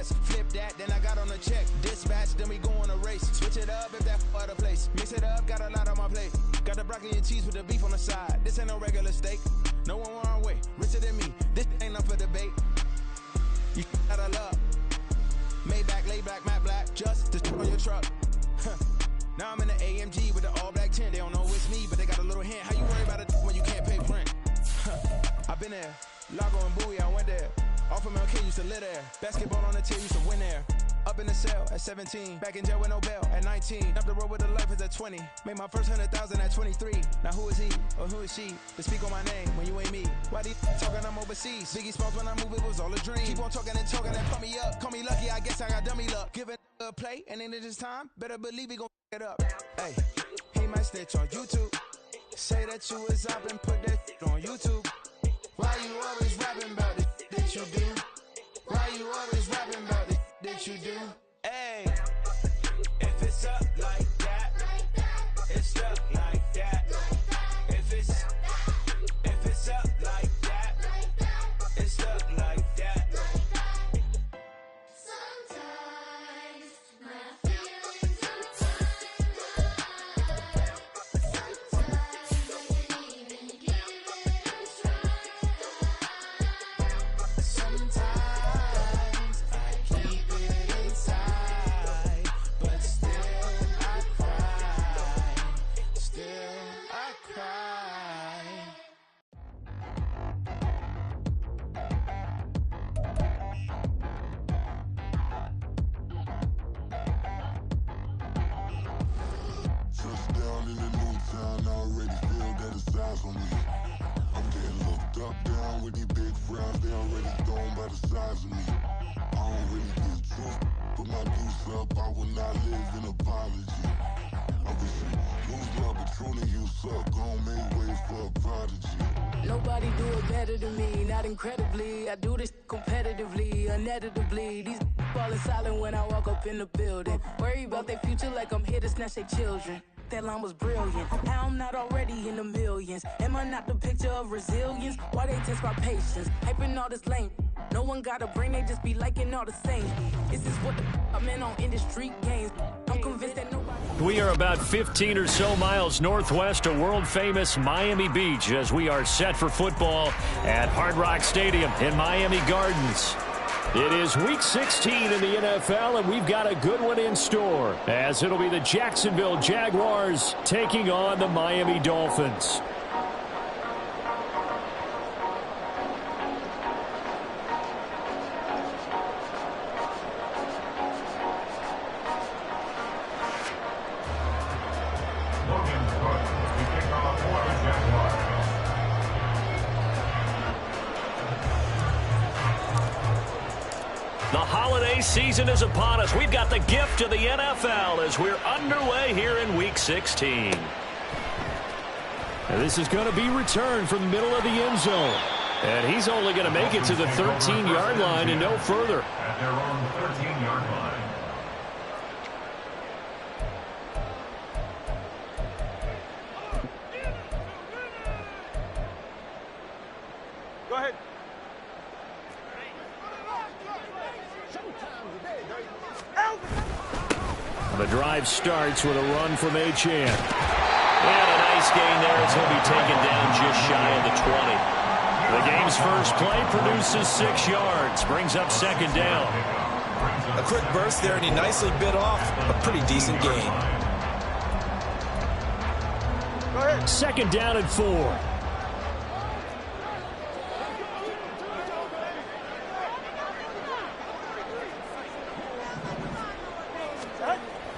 best. Flip that, then I got on a check. Dispatch, then we go on a race. Switch it up if that other place. Mix it up, got a lot on my plate. Got the broccoli and cheese with the beef on the side. This ain't no regular steak. No one wrong way, richer than me. This ain't up for debate. You out of luck. Maybach, lay back, matte black. Just to on your truck. Now I'm in the AMG with the all black tint. They don't know it's me, but they got a little hint. How you worry about it when you can't pay rent? I've been there. Lago and Bowie, I went there. Off of MLK, used to live there. Basketball on the tier, used to win there. Up in the cell at 17. Back in jail with no bail at 19. Up the road with the life is at 20. Made my first 100,000 at 23. Now who is he or who is she to speak on my name when you ain't me? Why these talking I'm overseas? Biggie Smalls when I move, it was all a dream. Keep on talking and pump me up. Call me lucky, I guess I got dummy luck. Give it a play, and then it is time. Better believe he gon' it up. Hey, he might snitch on YouTube. Say that you was up and put that on YouTube. Why you always rapping about it that you do? Why you always rapping about it that you do? Hey, if it's up like that, it's stuck like that. If it's up like that, it's stuck like that. Sometimes my feelings are tired. Sometimes I can even give it a try. Sometimes I keep it inside, but still I cry. Still I cry. Touchdown in the new town, I already feel that it's eyes on me. I'm getting looked up, down with these big frowns, they already thrown by the size of me. I don't really get truth, put my deuce up, I will not live in apology. I wish you lose my Patron and you suck, gon' make way for a prodigy. Nobody do it better than me, not incredibly. I do this competitively, uneditably. These falling silent when I walk up in the building. Worry about their future like I'm here to snatch their children. That line was brilliant. How I'm not already in the millions? Am I not the picture of resilience? Why they test my patience? Hyping all this lame. No one got a brain, they just be liking all the same. This is what the I'm in on industry games. I'm convinced that nobody. We are about 15 or so miles northwest of world-famous Miami Beach as we are set for football at Hard Rock Stadium in Miami Gardens. It is Week 16 in the NFL, and we've got a good one in store, as it'll be the Jacksonville Jaguars taking on the Miami Dolphins. The holiday season is upon us. We've got the gift of the NFL as we're underway here in Week 16. And this is going to be returned from the middle of the end zone. And he's only going to make it to the 13-yard line and no further. At their own 13-yard line. Go ahead. The drive starts with a run from Achane. And a nice gain there as he'll be taken down just shy of the 20. The game's first play produces 6 yards, brings up second down. A quick burst there, and he nicely bit off a pretty decent gain. Second down and 4.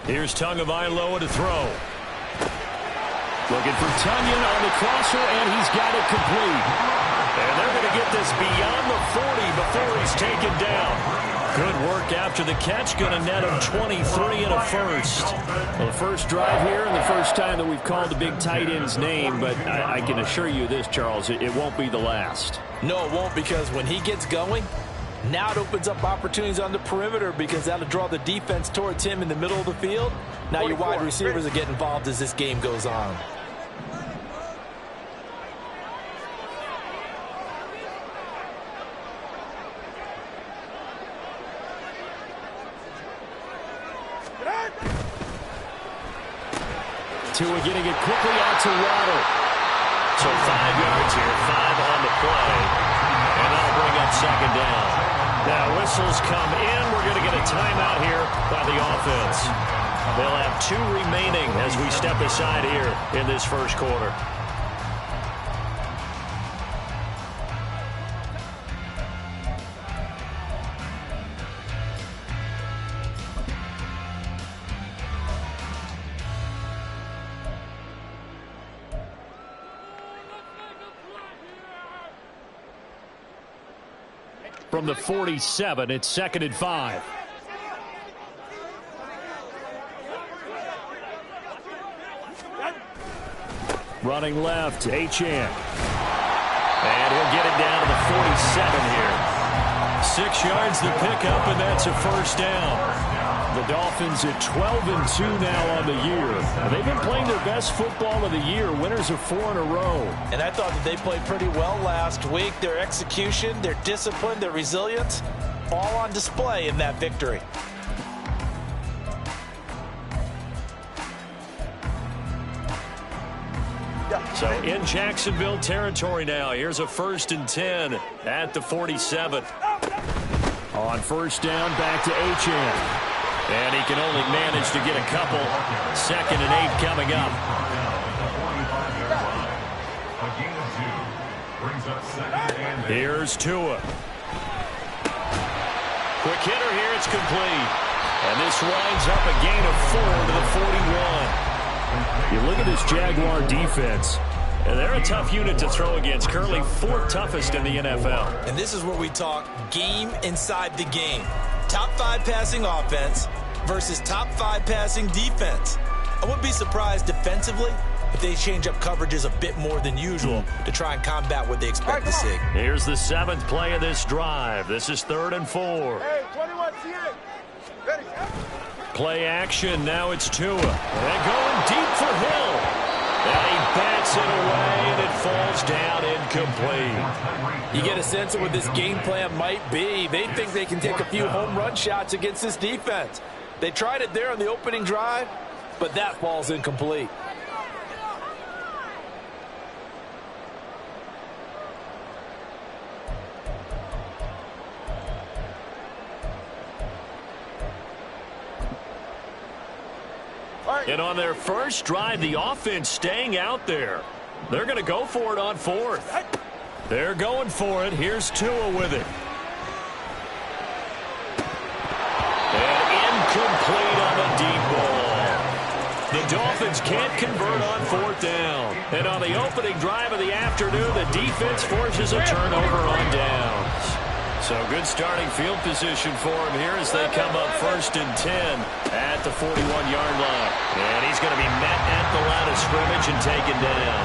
Here's Tagovailoa to throw. Looking for Tunyon on the crosser, and he's got it complete. And they're going to get this beyond the 40 before he's taken down. Good work after the catch. Going to net him 23 and a first. Well, the first drive here and the first time that we've called the big tight end's name, but I can assure you this, Charles, it won't be the last. No, it won't, because when he gets going, now it opens up opportunities on the perimeter because that'll draw the defense towards him in the middle of the field. Now your wide receivers will get involved as this game goes on. Tua getting it quickly out to Waddle. So 5 yards here, 5 on the play. And that'll bring up second down. Now whistles come in. We're going to get a timeout here by the offense. They'll have 2 remaining as we step aside here in this first quarter. From the 47, it's 2nd and 5. Running left, Achane. And he'll get it down to the 47 here. 6 yards the pickup, and that's a first down. The Dolphins at 12-2 now on the year. And they've been playing their best football of the year, winners of 4 in a row. And I thought that they played pretty well last week. Their execution, their discipline, their resilience, all on display in that victory. So in Jacksonville territory now. Here's a 1st and 10 at the 47. On first down, back to Achane. And he can only manage to get a couple. 2nd and 8 coming up. Here's Tua. Quick hitter here, it's complete. And this winds up a gain of 4 to the 41. You look at this Jaguar defense, and they're a tough unit to throw against. Currently 4th toughest in the NFL. And this is where we talk game inside the game. Top 5 passing offense versus top 5 passing defense. I wouldn't be surprised defensively if they change up coverages a bit more than usual to try and combat what they expect to see. Here's the 7th play of this drive. This is 3rd and 4. Hey, 21, see it. Ready. Play action. Now it's Tua. And going deep for Hill. And he bats it away, and it falls down incomplete. You get a sense of what this game plan might be. They think they can take a few home run shots against this defense. They tried it there on the opening drive, but that falls incomplete. And on their first drive, the offense staying out there. They're going to go for it on 4th. They're going for it. Here's Tua with it. And incomplete on the deep ball. The Dolphins can't convert on 4th down. And on the opening drive of the afternoon, the defense forces a turnover on downs. So good starting field position for him here as they come up 1st and 10 at the 41-yard line. And he's going to be met at the line of scrimmage and taken down.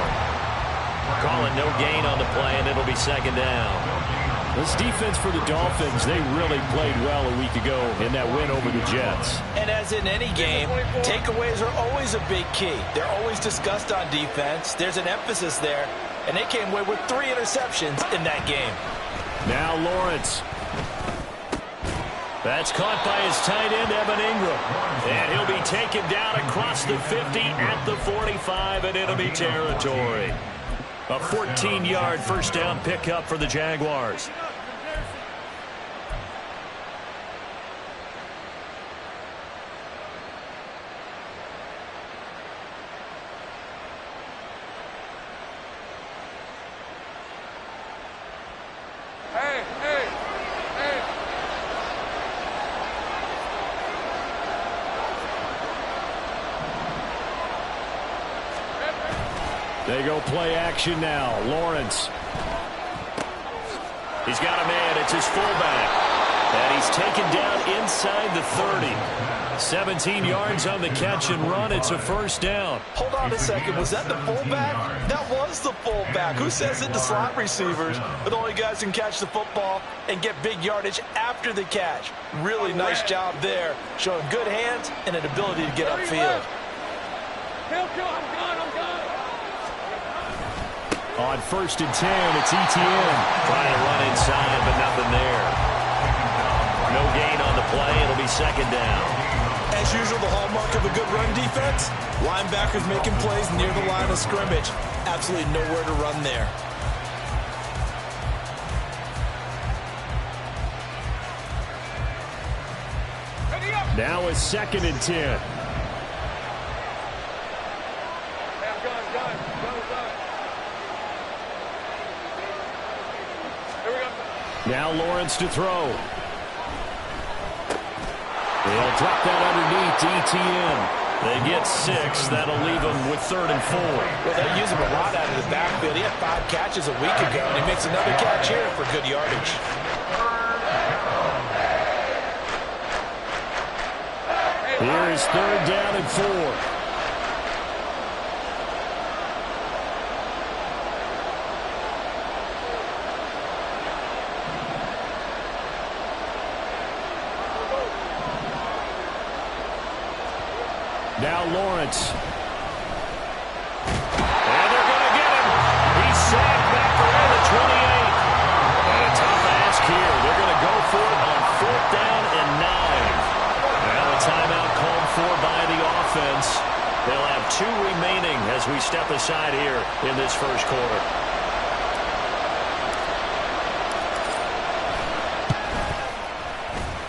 Calling no gain on the play, and it'll be 2nd down. This defense for the Dolphins, they really played well a week ago in that win over the Jets. And as in any game, takeaways are always a big key. They're always discussed on defense. There's an emphasis there, and they came away with 3 interceptions in that game. Now Lawrence. That's caught by his tight end, Evan Ingram. And he'll be taken down across the 50 at the 45 in enemy territory. A 14-yard first down pickup for the Jaguars. They go play action now. Lawrence. He's got a man. It's his fullback. And he's taken down inside the 30. 17 yards on the catch and run. It's a first down. Hold on a second. Was that the fullback? That was the fullback. Who says it to slot receivers? But only guys can catch the football and get big yardage after the catch. Really nice job there. Showing good hands and an ability to get upfield. On 1st and 10, it's Etienne. Trying to run inside, but nothing there. No gain on the play. It'll be 2nd down. As as usual, the hallmark of a good run defense? Linebackers making plays near the line of scrimmage. Absolutely nowhere to run there. Now a 2nd and 10. Now Lawrence to throw. They'll drop that underneath to ETN. They get 6. That'll leave them with 3rd and 4. Well, they use him a lot out of the backfield. He had 5 catches a week ago, and he makes another catch here for good yardage. Here is 3rd down and 4. Now Lawrence. And they're going to get him. He's sacked back around the 28. And a tough ask here. They're going to go for it on 4th down and 9. Now a timeout called for by the offense. They'll have 2 remaining as we step aside here in this first quarter.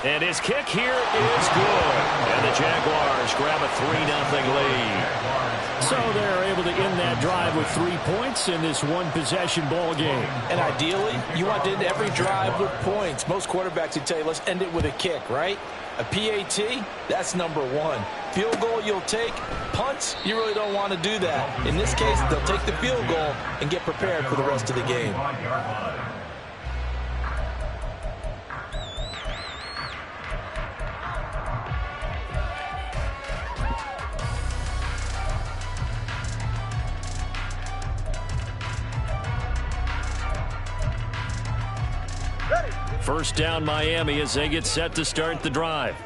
And his kick here is good. And the Jaguars grab a 3-0 lead. So they're able to end that drive with 3 points in this one-possession ball game. And ideally, you want to end every drive with points. Most quarterbacks would tell you, let's end it with a kick, right? A PAT, that's number 1. Field goal you'll take. Punts, you really don't want to do that. In this case, they'll take the field goal and get prepared for the rest of the game. First down Miami as they get set to start the drive.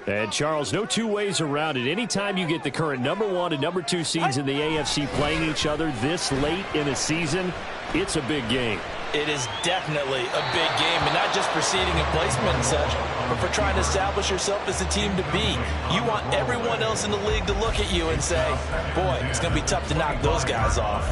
And Charles, no 2 ways around it. Anytime you get the current number 1 and number 2 seeds in the AFC playing each other this late in the season, it's a big game. It is definitely a big game, and not just for seeding and placement and such, but for trying to establish yourself as a team to beat. You want everyone else in the league to look at you and say, boy, it's going to be tough to knock those guys off.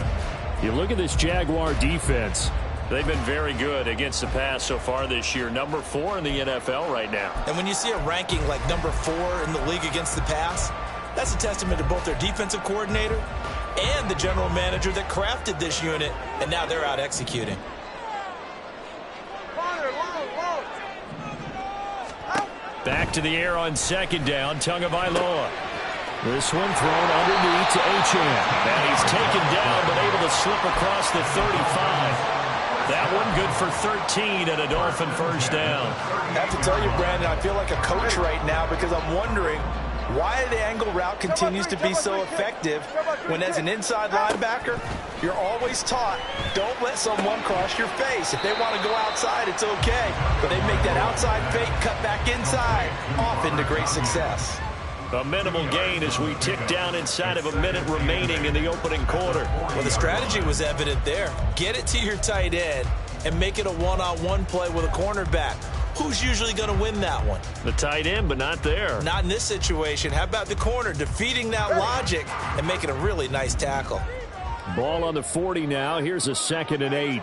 You look at this Jaguar defense. They've been very good against the pass so far this year. Number 4 in the NFL right now. And when you see a ranking like number 4 in the league against the pass, that's a testament to both their defensive coordinator and the general manager that crafted this unit, and now they're out executing. Back to the air on 2nd down, Tagovailoa. This one thrown underneath to Achane. And he's taken down, but able to slip across the 35. That one good for 13 and a Dolphin first down. I have to tell you, Brandon, I feel like a coach right now because I'm wondering why the angle route continues to be so effective when as an inside linebacker, you're always taught, don't let someone cross your face. If they want to go outside, it's okay. But they make that outside fake, cut back inside, off into great success. A minimal gain as we tick down inside of a minute remaining in the opening quarter. Well, the strategy was evident there. Get it to your tight end and make it a one-on-one play with a cornerback. Who's usually going to win that one? The tight end, but not there. Not in this situation. How about the corner defeating that logic and making a really nice tackle? Ball on the 40 now. Here's a 2nd and 8.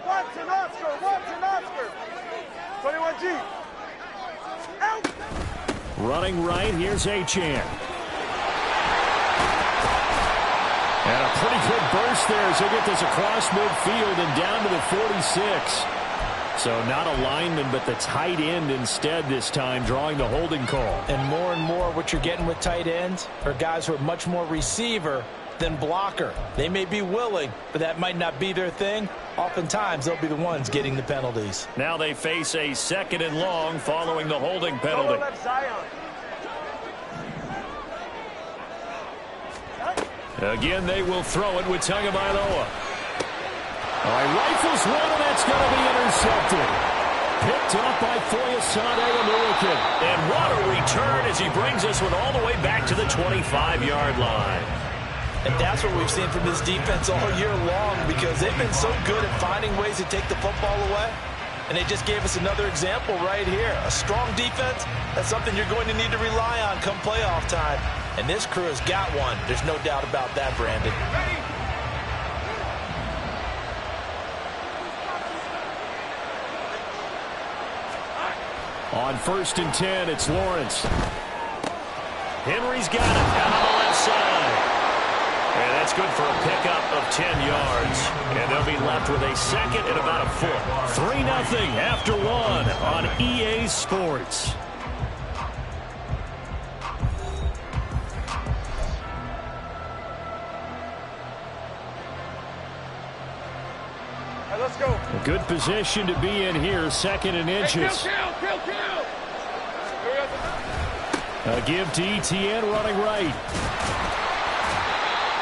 Watson, Oscar. 21G. Out. Running right, here's Achane. And a pretty good burst there as they get this across midfield and down to the 46. So not a lineman, but the tight end instead this time, drawing the holding call. And more what you're getting with tight ends are guys who are much more receiver than blocker. They may be willing, but that might not be their thing. Oftentimes, they'll be the ones getting the penalties. Now they face a 2nd and long following the holding penalty. Again, they will throw it with Tagovailoa. All right, rifles one, and that's going to be intercepted. Picked up by Foyesade American. And what a return as he brings us one all the way back to the 25-yard line. And that's what we've seen from this defense all year long because they've been so good at finding ways to take the football away. And they just gave us another example right here. A strong defense, that's something you're going to need to rely on come playoff time. And this crew has got one. There's no doubt about that, Brandon. On 1st and 10, it's Lawrence. Henry's got it out on the left side. And that's good for a pickup of 10 yards. And they'll be left with a second and about a foot. 3-0 after one on EA Sports. Let's go. A good position to be in here, 2nd and inches. Kill. A give to Etienne running right.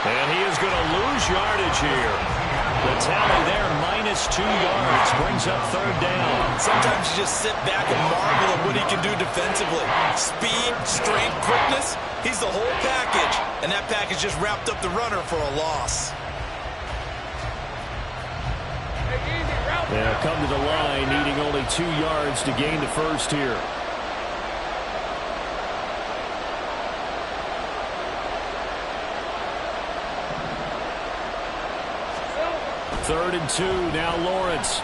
And he is going to lose yardage here. The tally there, -2 yards, brings up 3rd down. Sometimes you just sit back and marvel at what he can do defensively. Speed, strength, quickness, he's the whole package. And that package just wrapped up the runner for a loss. They'll come to the line, needing only 2 yards to gain the first here. Third and 2, now Lawrence.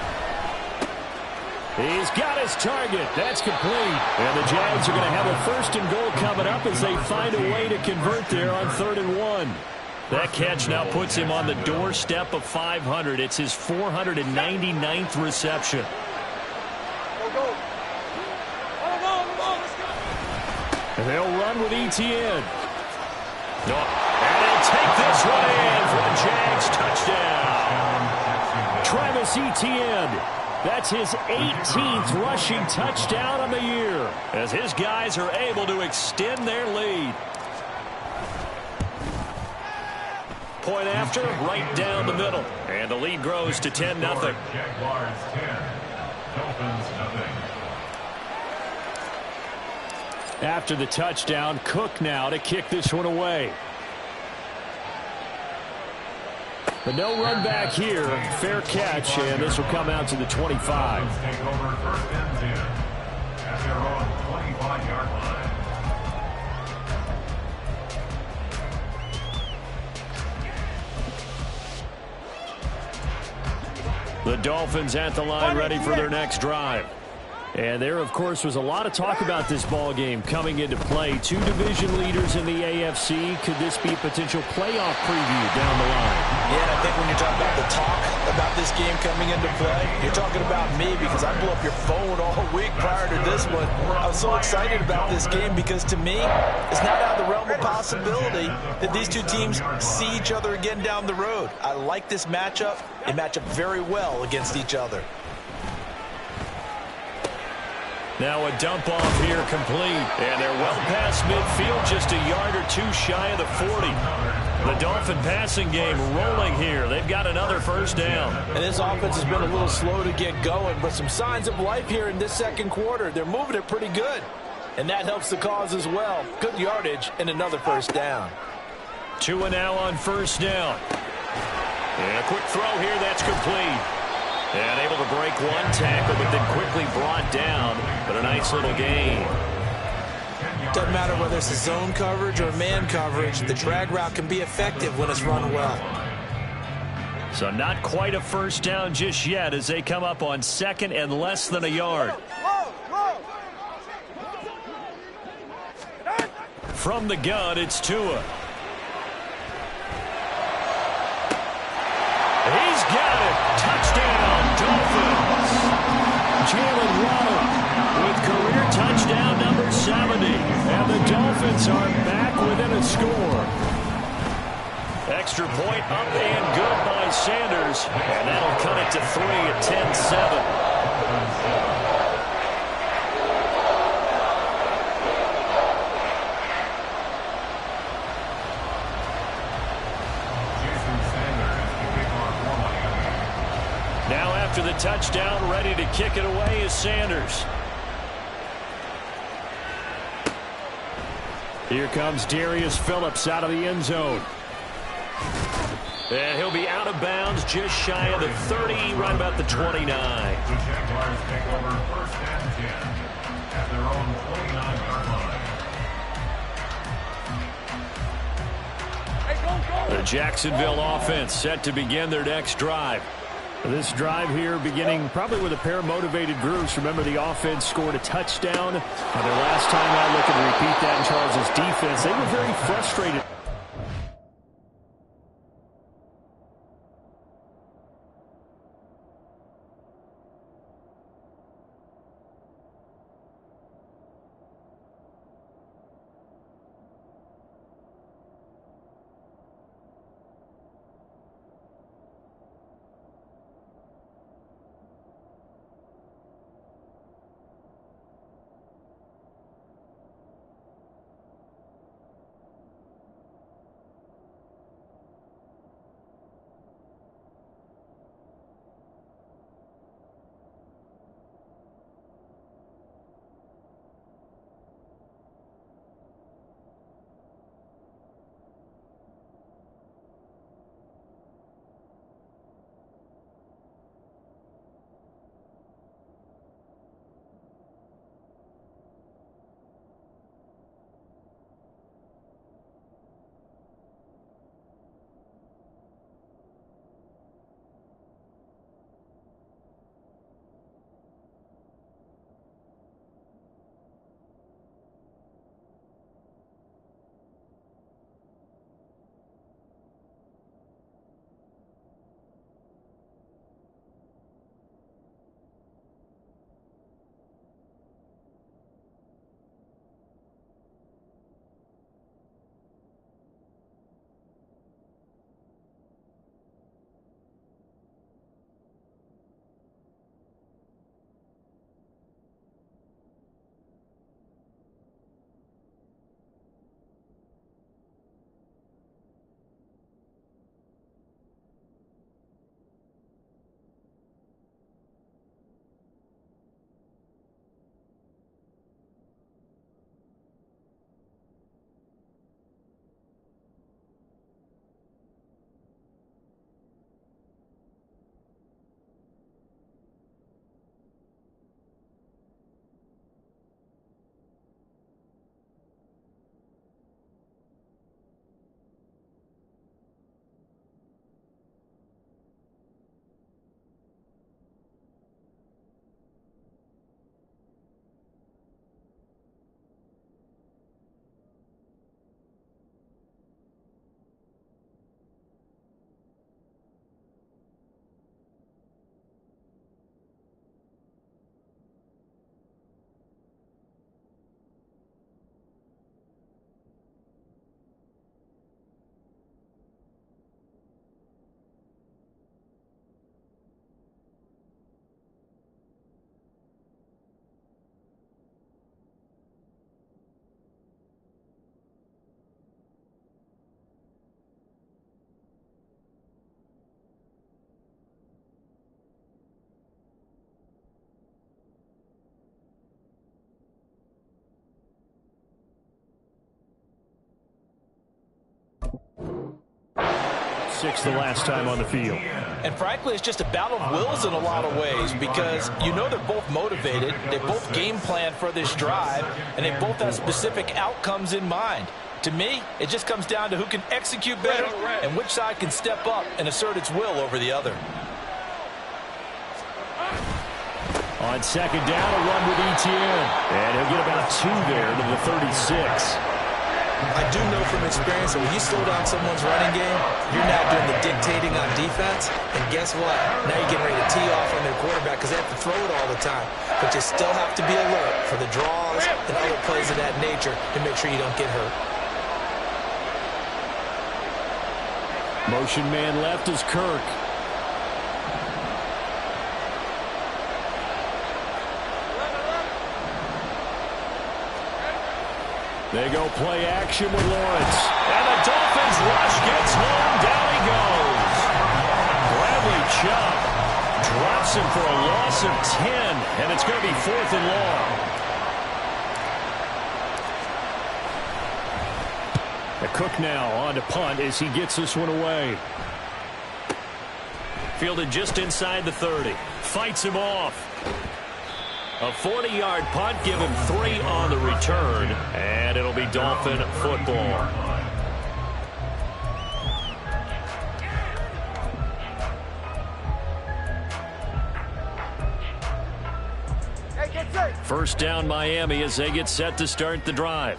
He's got his target. That's complete. And the Jags are going to have a 1st and goal coming up as they find a way to convert there on 3rd and 1. That catch now puts him on the doorstep of 500. It's his 499th reception. And they'll run with Etienne. And he'll take this one in for the Jags touchdown. Travis Etienne. That's his 18th rushing touchdown on the year as his guys are able to extend their lead. Point after, right down the middle. And the lead grows to 10-0. Jaguars 10, Dolphins nothing. After the touchdown, Cook now to kick this one away. But no run back here. Fair catch, and this will come out to the 25. Dolphins take over 1st and 10 at their own 25-yard line. The Dolphins at the line, ready for their next drive. And there, of course, was a lot of talk about this ball game coming into play. 2 division leaders in the AFC. Could this be a potential playoff preview down the line? Yeah, and I think when you're talking about the talk about this game coming into play, you're talking about me because I blew up your phone all week prior to this one. I was so excited about this game because to me, it's not out of the realm of possibility that these two teams see each other again down the road. I like this matchup. They match up very well against each other. Now a dump off here complete. And they're well past midfield, just a yard or 2 shy of the 40. The Dolphin passing game rolling here. They've got another 1st down. And this offense has been a little slow to get going, but some signs of life here in this 2nd quarter. They're moving it pretty good. And that helps the cause as well. Good yardage and another 1st down. 2 and now on 1st down. And a quick throw here, that's complete. And able to break one tackle, but then quickly brought down. But a nice little gain. Doesn't matter whether it's a zone coverage or man coverage, the drag route can be effective when it's run well. So not quite a 1st down just yet as they come up on 2nd and less than a yard. From the gun, it's Tua. He's got it. Touchdown, Dolphins. Jalen Waddle with career touchdown number 70. And the Dolphins are back within a score. Extra point up and good by Sanders. And that'll cut it to 3 at 10-7. Now after the touchdown, ready to kick it away is Sanders. Here comes Darius Phillips out of the end zone. And he'll be out of bounds just shy of the 30, right about the 29. The Jaguars take over 1st and 10 at their own 29-yard line. The Jacksonville offense set to begin their next drive. This drive here beginning probably with a pair of motivated groups. Remember, the offense scored a touchdown. Their last time out, looking to repeat that in Charles' defense. They were very frustrated. Six the last time on the field. And frankly, it's just a battle of wills in a lot of ways because you know they're both motivated, they both game plan for this drive, and they both have specific outcomes in mind. To me, it just comes down to who can execute better and which side can step up and assert its will over the other. On second down, a run with Etienne. And he'll get about 2 there to the 36. I do know from experience that when you slow down someone's running game, you're now doing the dictating on defense. And guess what? Now you're getting ready to tee off on their quarterback because they have to throw it all the time. But you still have to be alert for the draws and other plays of that nature to make sure you don't get hurt. Motion man left is Kirk. They go play action with Lawrence. And the Dolphins rush gets home. Down he goes. Bradley Chubb drops him for a loss of 10. And it's going to be 4th and long. The Cook now on to punt as he gets this one away. Fielded just inside the 30. Fights him off. A 40-yard punt, give him 3 on the return, and it'll be Dolphin football. First down Miami as they get set to start the drive.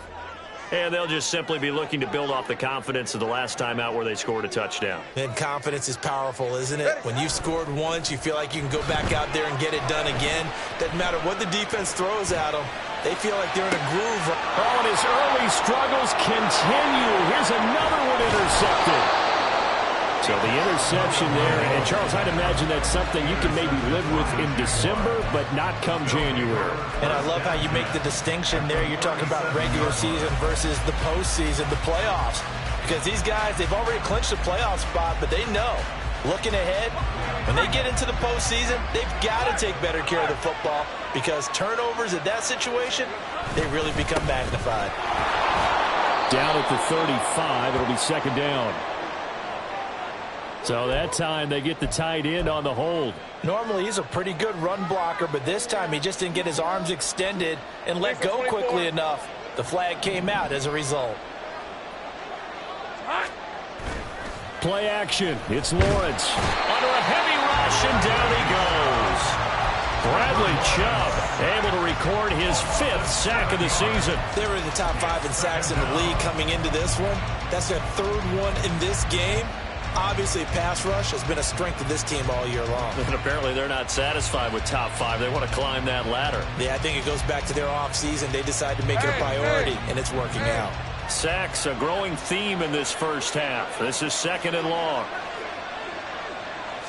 And they'll just simply be looking to build off the confidence of the last time out where they scored a touchdown. And confidence is powerful, isn't it? When you've scored once, you feel like you can go back out there and get it done again. Doesn't matter what the defense throws at them. They feel like they're in a groove. Oh, and his early struggles continue. Here's another one intercepted. So the interception there, and Charles, I'd imagine that's something you can maybe live with in December, but not come January. And I love how you make the distinction there. You're talking about regular season versus the postseason, the playoffs. Because these guys, they've already clinched a playoff spot, but they know, looking ahead, when they get into the postseason, they've got to take better care of the football because turnovers in that situation, they really become magnified. Down at the 35, it'll be second down. So that time they get the tight end on the hold. Normally he's a pretty good run blocker, but this time he just didn't get his arms extended and let go quickly enough. The flag came out as a result. Play action. It's Lawrence. Under a heavy rush, and down he goes. Bradley Chubb able to record his 5th sack of the season. They were in the top 5 in sacks in the league coming into this one. That's their 3rd one in this game. Obviously, pass rush has been a strength of this team all year long. And apparently they're not satisfied with top 5. They want to climb that ladder. Yeah, I think it goes back to their offseason. They decided to make it a priority, and it's working out. Sacks, a growing theme in this first half. This is 2nd and long.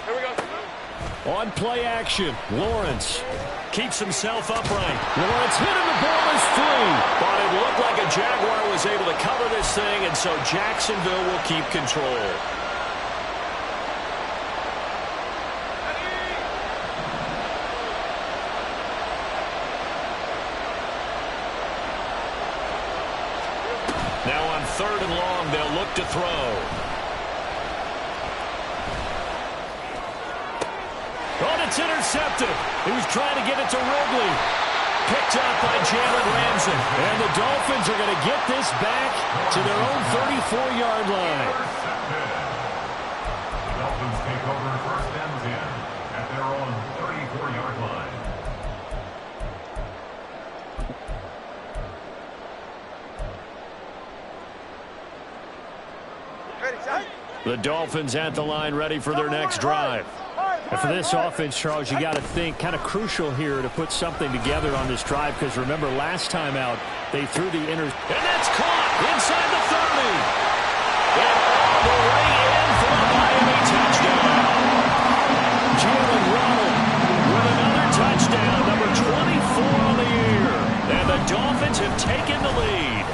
Here we go. On play action, Lawrence keeps himself upright. Lawrence hit him, the ball is free. But it looked like a Jaguar was able to cover this thing, and so Jacksonville will keep control. Now on 3rd and long, they'll look to throw. Oh, it's intercepted. He was trying to get it to Ridley. Picked up by Jalen Ramsey. And the Dolphins are going to get this back to their own 34-yard line. The Dolphins take over 1st and 10 at their own 34-yard line. The Dolphins at the line ready for their next drive. And for this offense, Charles, you got to think kind of crucial here to put something together on this drive because remember last time out they threw the and that's caught inside the 30. And all the way in for the Miami touchdown. Jalen Waddle with another touchdown, number 24 on the year. And the Dolphins have taken the lead.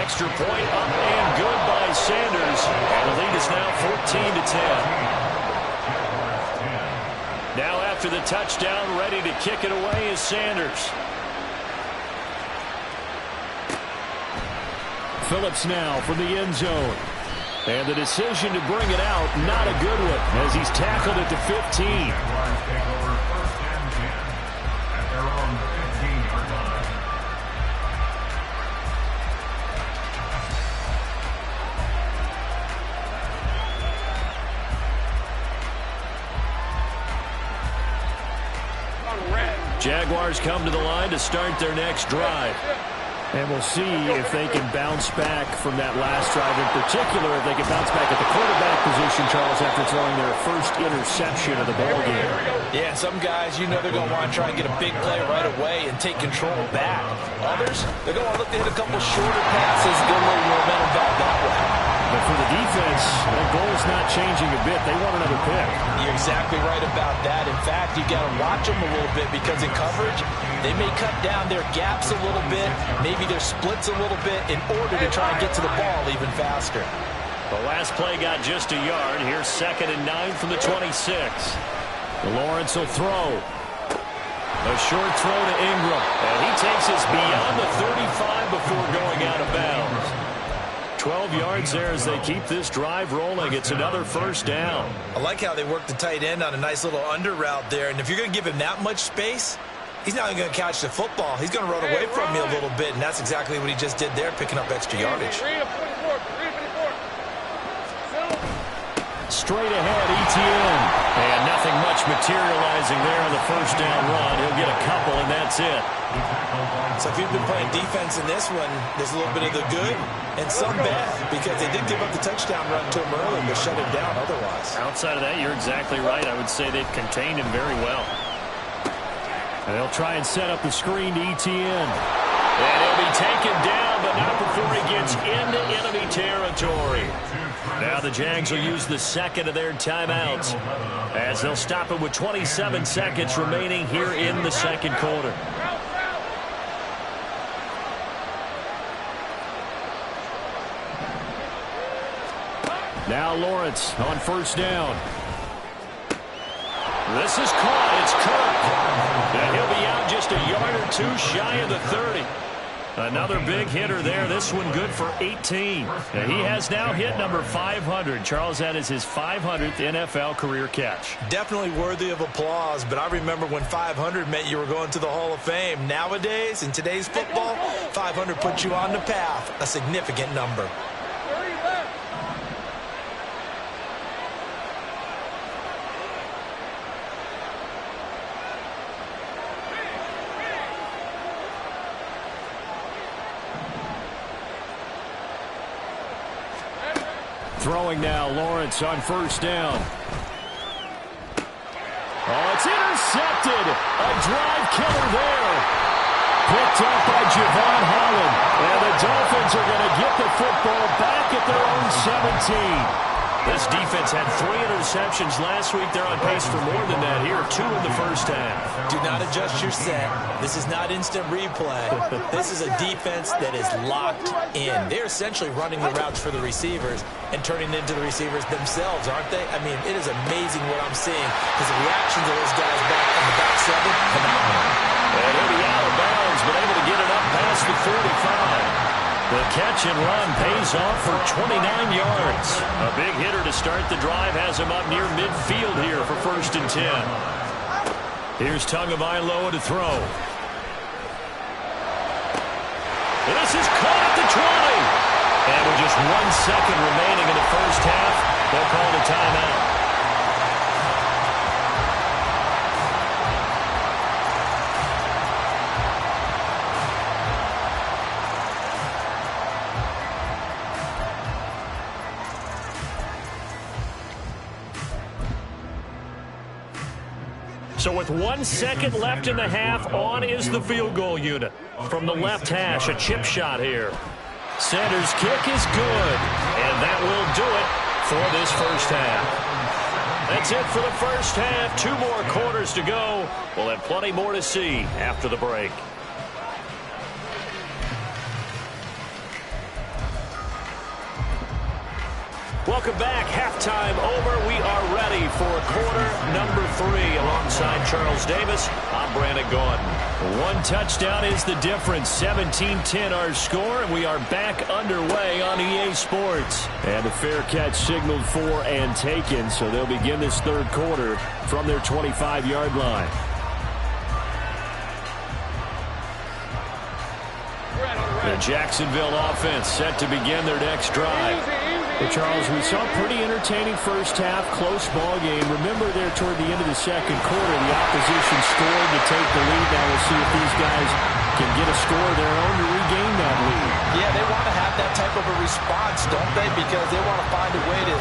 Extra point up and good by Sanders. And the lead is now 14-10. Now after the touchdown, ready to kick it away is Sanders. Phillips now from the end zone. And the decision to bring it out, not a good one, as he's tackled it to 15. Jaguars come to the line to start their next drive. And we'll see if they can bounce back from that last drive. In particular, if they can bounce back at the quarterback position, Charles, after throwing their first interception of the ballgame. Yeah, some guys, you know they're going to want to try and get a big play right away and take control back. Others, they're going to look to hit a couple shorter passes and get a little momentum back that way. But for the defense, that goal is not changing a bit. They want another pick. You're exactly right about that. In fact, you got to watch them a little bit because in coverage, they may cut down their gaps a little bit, maybe their splits a little bit in order to try and get to the ball even faster. The last play got just a yard. Here's 2nd and 9 from the 26. Lawrence will throw. A short throw to Ingram. And he takes us beyond the 35 before going out of bounds. 12 yards there as they keep this drive rolling. It's another first down. I like how they work the tight end on a nice little under route there. And if you're going to give him that much space, he's not going to catch the football. He's going to run away from you a little bit, and that's exactly what he just did there, picking up extra yardage. Straight ahead, Etienne. And nothing much materializing there on the first down run. He'll get a couple, and that's it. So if you've been playing defense in this one, there's a little bit of the good and some bad, because they did give up the touchdown run to him early, but shut him down otherwise. Outside of that, you're exactly right. I would say they've contained him very well. And they'll try and set up the screen to Etienne. And he'll be taken down, but not before he gets into enemy territory. Now the Jags will use the second of their timeouts as they'll stop it with 27 seconds remaining here in the second quarter. Now Lawrence on first down. This is caught. It's Kirk. And he'll be out just a yard or two shy of the 30. Another big hitter there. This one good for 18. And he has now hit number 500. Charles, that is his 500th NFL career catch. Definitely worthy of applause, but I remember when 500 meant you were going to the Hall of Fame. Nowadays, in today's football, 500 puts you on the path, a significant number. Throwing now, Lawrence on first down. Oh, it's intercepted. A drive killer there. Picked up by Javon Holland. And the Dolphins are going to get the football back at their own 17. This defense had 3 interceptions last week. They're on pace for more than that here. 2 in the first half. Do not adjust your set. This is not instant replay. This is a defense that is locked in. They're essentially running the routes for the receivers and turning into the receivers themselves, aren't they? I mean, it is amazing what I'm seeing because the reactions of those guys back in the back seven, phenomenal. And he'll be out of bounds, but able to get it up past the 45. The catch and run pays off for 29 yards. A big hitter to start the drive has him up near midfield here for first and 10. Here's Tagovailoa to throw. This is caught at the 20. And with just 1 second remaining in the first half, they'll call the timeout. So with 1 second left in the half, on is the field goal unit. From the left hash, a chip shot here. Center's kick is good, and that will do it for this first half. That's it for the first half. 2 more quarters to go. We'll have plenty more to see after the break. Welcome back. Halftime over. We are ready for quarter number 3. Alongside Charles Davis, I'm Brandon Gordon. 1 touchdown is the difference. 17-10 our score, and we are back underway on EA Sports. And a fair catch signaled for and taken, so they'll begin this third quarter from their 25-yard line. The Jacksonville offense set to begin their next drive. Well, Charles, we saw a pretty entertaining first half, close ball game. Remember there toward the end of the second quarter, the opposition scored to take the lead. Now we'll see if these guys can get a score of their own to regain that lead. Yeah, they want to have that type of a response, don't they? Because they want to find a way to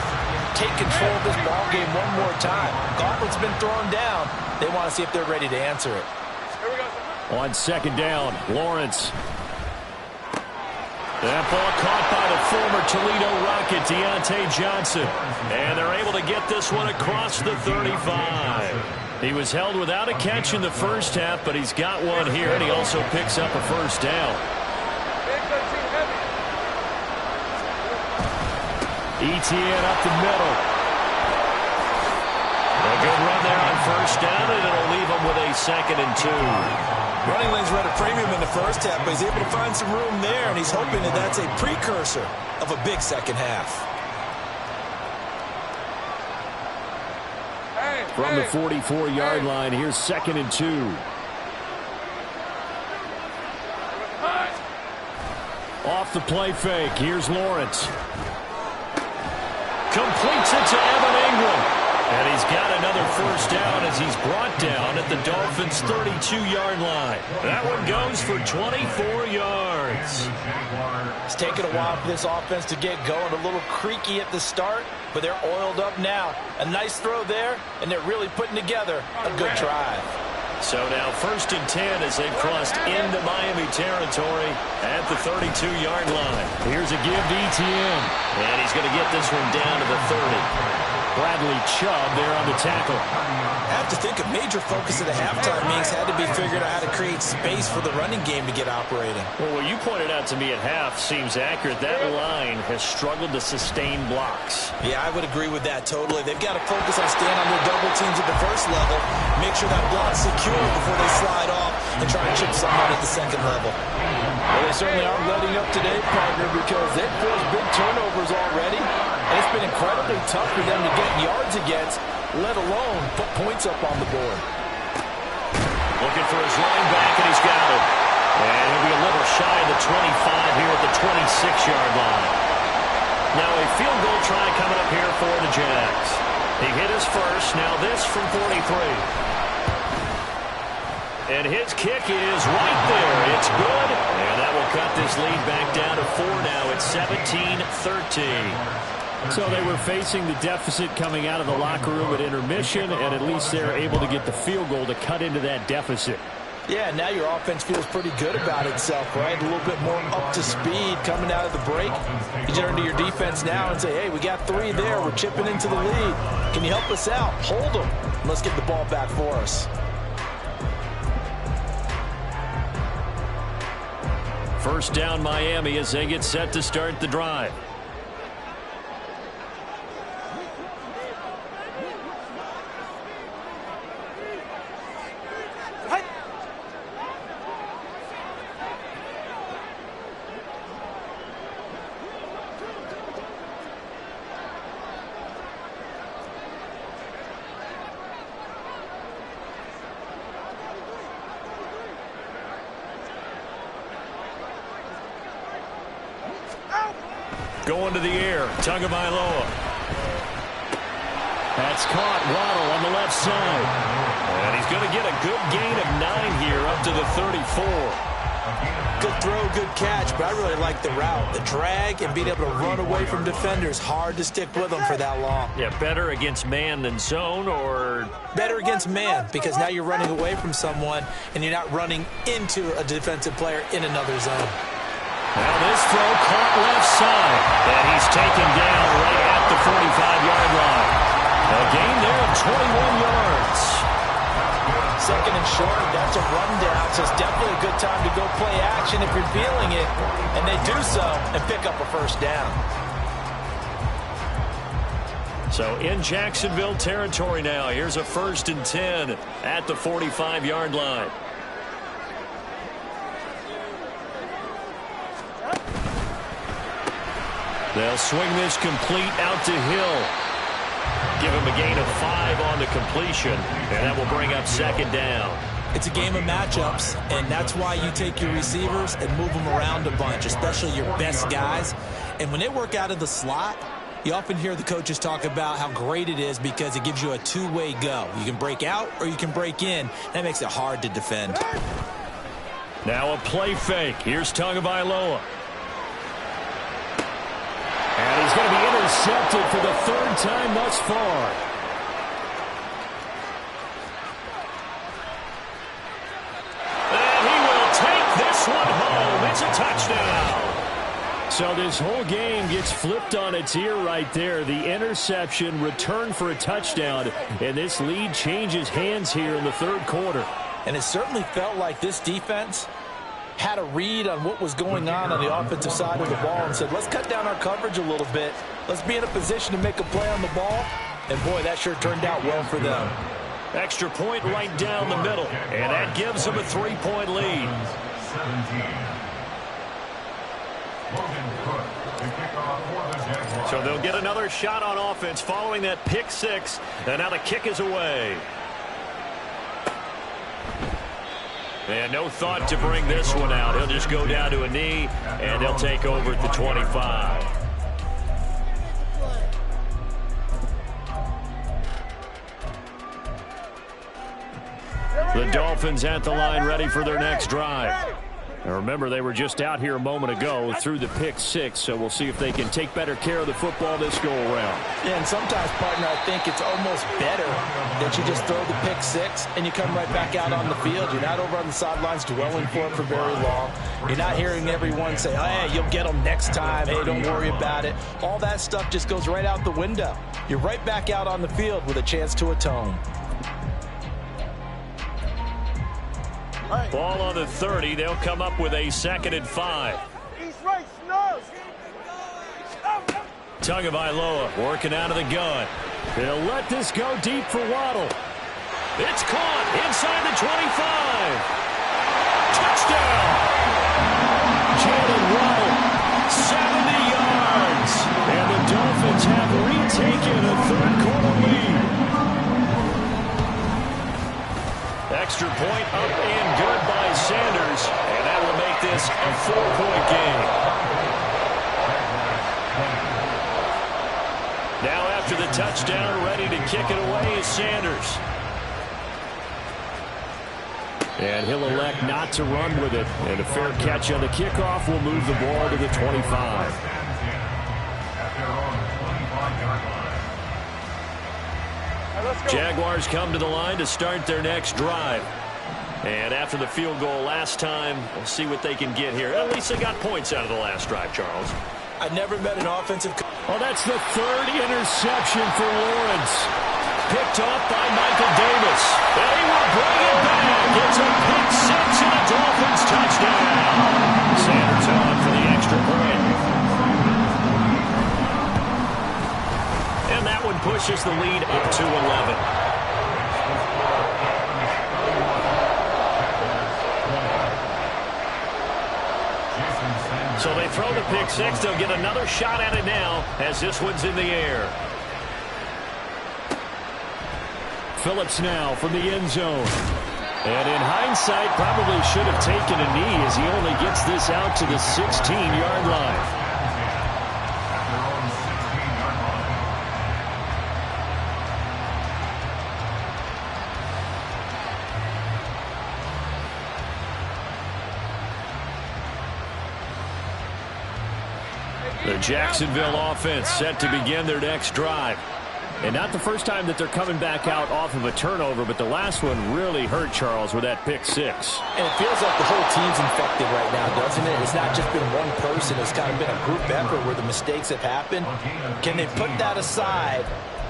take control of this ball game one more time. Gauntlet's been thrown down. They want to see if they're ready to answer it. Here we go. On second down, Lawrence. That ball caught by the former Toledo Rocket, Deontay Johnson. And they're able to get this one across the 35. He was held without a catch in the first half, but he's got one here, and he also picks up a first down. Etienne up the middle. A good run there on first down, and it'll leave him with a 2nd and 2. Running lanes were at a premium in the first half, but he's able to find some room there, and he's hoping that that's a precursor of a big second half. From the 44-yard line, here's 2nd and 2. Off the play fake, here's Lawrence. Completes it to Evan Ingram. And he's got another first down as he's brought down at the Dolphins' 32-yard line. That one goes for 24 yards. It's taken a while for this offense to get going. A little creaky at the start, but they're oiled up now. A nice throw there, and they're really putting together a good drive. So now 1st and 10 as they've crossed into Miami territory at the 32-yard line. Here's a give to ETN. And he's going to get this one down to the 30. Bradley Chubb there on the tackle. I have to think a major focus of the halftime meetings had to be figuring out how to create space for the running game to get operating. Well, what you pointed out to me at half seems accurate. That line has struggled to sustain blocks. Yeah, I would agree with that totally. They've got to focus on staying on their double teams at the first level, make sure that block's secure before they slide off and try to chip someone at the second level. Well, they certainly aren't letting up today, partner, because they've forced big turnovers already. And it's been incredibly tough for them to get yards against, let alone put points up on the board. Looking for his line back, and he's got it. And he'll be a little shy of the 25 here at the 26-yard line. Now a field goal try coming up here for the Jags. He hit his first, now this from 43. And his kick is right there. It's good. And that will cut this lead back down to 4 now. It's 17-13. So they were facing the deficit coming out of the locker room at intermission, and at least they're able to get the field goal to cut into that deficit. Yeah, now your offense feels pretty good about itself, right? A little bit more up to speed coming out of the break. You turn to your defense now and say, hey, we got 3 there. We're chipping into the lead. Can you help us out? Hold them. Let's get the ball back for us. First down Miami as they get set to start the drive. Going to the air, Tagovailoa. That's caught. Waddle on the left side. And he's going to get a good gain of 9 here up to the 34. Good throw, good catch, but I really like the route. The drag and being able to run away from defenders, hard to stick with them for that long. Yeah, better against man than zone, or? Better against man, because now you're running away from someone and you're not running into a defensive player in another zone. Now this throw caught left side, and he's taken down right at the 45-yard line. A gain there of 21 yards. Second and short, that's a rundown, so it's definitely a good time to go play action if you're feeling it, and they do so and pick up a first down. So in Jacksonville territory now, here's a 1st and 10 at the 45-yard line. They'll swing this complete out to Hill. Give him a gain of 5 on the completion, and that will bring up 2nd down. It's a game of matchups, and that's why you take your receivers and move them around a bunch, especially your best guys. And when they work out of the slot, you often hear the coaches talk about how great it is because it gives you a two-way go. You can break out or you can break in. That makes it hard to defend. Now a play fake. Here's Tagovailoa. And he's going to be intercepted for the 3rd time thus far. And he will take this one home. It's a touchdown. So this whole game gets flipped on its ear right there. The interception, return for a touchdown, and this lead changes hands here in the 3rd quarter. And it certainly felt like this defense had a read on what was going on the offensive side of the ball and said, let's cut down our coverage a little bit. Let's be in a position to make a play on the ball. And, boy, that sure turned out well for them. Extra point right down the middle, and that gives them a 3-point lead. 17. So they'll get another shot on offense following that pick six, and now the kick is away. And no thought to bring this one out. He'll just go down to a knee, and they'll take over at the 25. The Dolphins at the line ready for their next drive. And remember, they were just out here a moment ago through the pick six, so we'll see if they can take better care of the football this go-around. Yeah, and sometimes, partner, I think it's almost better that you just throw the pick six and you come right back out on the field. You're not over on the sidelines dwelling for it for very long. You're not hearing everyone say, hey, you'll get them next time. Hey, don't worry about it. All that stuff just goes right out the window. You're right back out on the field with a chance to atone. Ball on the 30. They'll come up with a 2nd and 5. Tagovailoa working out of the gun. They'll let this go deep for Waddle. It's caught inside the 25. Touchdown! Jalen Waddle, 70 yards. And the Dolphins have retaken a third-quarter lead. Extra point up and good by Sanders, and that will make this a 4-point game. Now after the touchdown, ready to kick it away is Sanders. And he'll elect not to run with it, and a fair catch on the kickoff will move the ball to the 25. Jaguars come to the line to start their next drive. And after the field goal last time, we'll see what they can get here. At least they got points out of the last drive, Charles. I never met an offensive... Oh, that's the 3rd interception for Lawrence. Picked off by Michael Davis. And he will bring it back. It's a pick six and a Dolphins touchdown. Sanders on for the extra point. And that one pushes the lead up to 11. So they throw the pick six. They'll get another shot at it now as this one's in the air. Phillips now from the end zone. And in hindsight, probably should have taken a knee as he only gets this out to the 16-yard line. The Jacksonville offense set to begin their next drive. And not the first time that they're coming back out off of a turnover, but the last one really hurt Charles with that pick six. And it feels like the whole team's infected right now, doesn't it? It's not just been one person. It's kind of been a group effort where the mistakes have happened. Can they put that aside,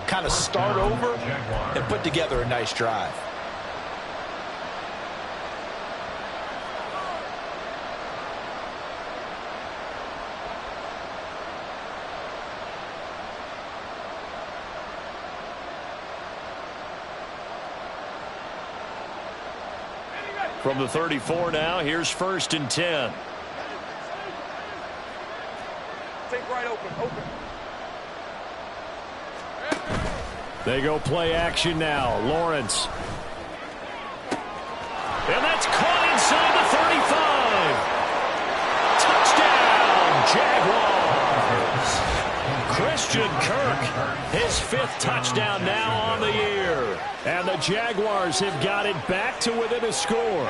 kind of start over, and put together a nice drive? From the 34 now, here's 1st and 10. Take right open. They go play action now. Lawrence. And that's caught inside the 35. Touchdown, Jaguars. Christian Kirk, his 5th touchdown now on the year. And the Jaguars have got it back to within a score.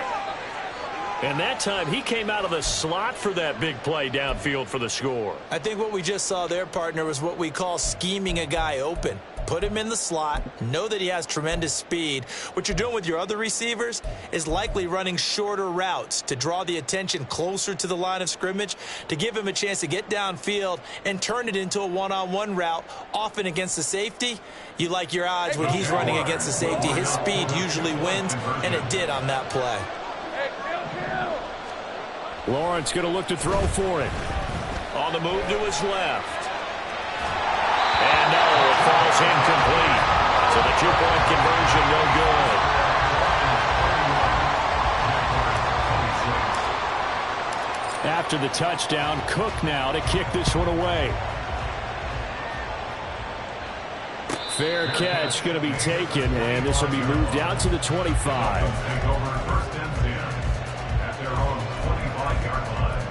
And that time he came out of the slot for that big play downfield for the score. I think what we just saw there, partner, was what we call scheming a guy open. Put him in the slot, know that he has tremendous speed. What you're doing with your other receivers is likely running shorter routes to draw the attention closer to the line of scrimmage, to give him a chance to get downfield and turn it into a one-on-one route, often against the safety. You like your odds when he's running against the safety. His speed usually wins, and it did on that play. Lawrence going to look to throw for it. On the move to his left. And no, it falls incomplete. So the two-point conversion, no good. After the touchdown, Cook now to kick this one away. Fair catch going to be taken, and this will be moved out to the 25. Take over first and 10 at their own 25-yard line.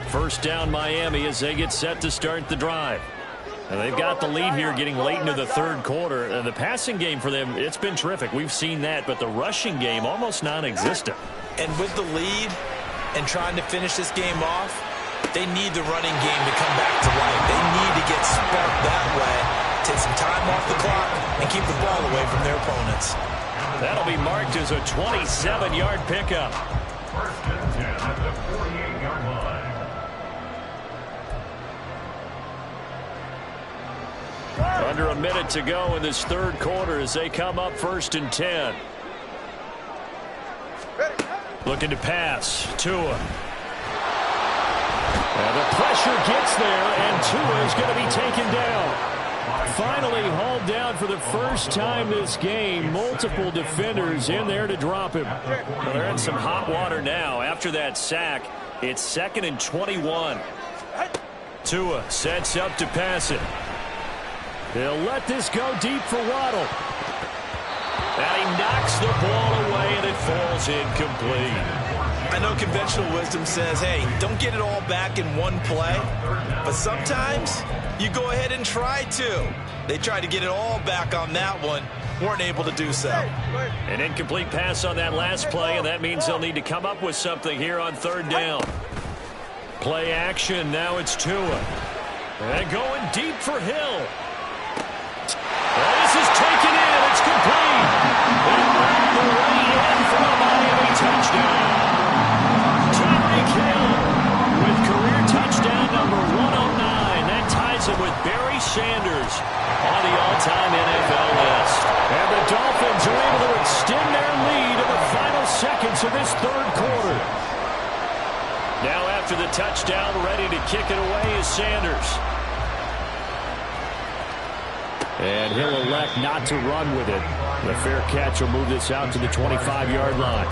First down Miami as they get set to start the drive. And they've got the lead here getting late into the third quarter. And the passing game for them, it's been terrific. We've seen that, but the rushing game almost non-existent. And with the lead and trying to finish this game off, they need the running game to come back to life. They need to get sparked that way, take some time off the clock, and keep the ball away from their opponents. That'll be marked as a 27-yard pickup. First and 10 at the 48-yard line. Under a minute to go in this third quarter as they come up first and 10. Looking to pass. Tua. And the pressure gets there, and Tua is going to be taken down. Finally hauled down for the first time this game. Multiple defenders in there to drop him. Well, they're in some hot water now. After that sack, it's 2nd and 21. Tua sets up to pass it. He'll let this go deep for Waddle. And he knocks the ball away, and it falls incomplete. I know conventional wisdom says, hey, don't get it all back in one play. But sometimes you go ahead and try to. They tried to get it all back on that one. Weren't able to do so. An incomplete pass on that last play, and that means they'll need to come up with something here on third down. Play action. Now it's Tua. And going deep for Hill. Well, this is taken in. It's complete. And right the way in for a Miami touchdown. Tyreek Hill with career touchdown number 109. That ties him with Barry Sanders on the all-time NFL list. And the Dolphins are able to extend their lead in the final seconds of this third quarter. Now after the touchdown, ready to kick it away is Sanders. And he'll elect not to run with it. The fair catch will move this out to the 25-yard line.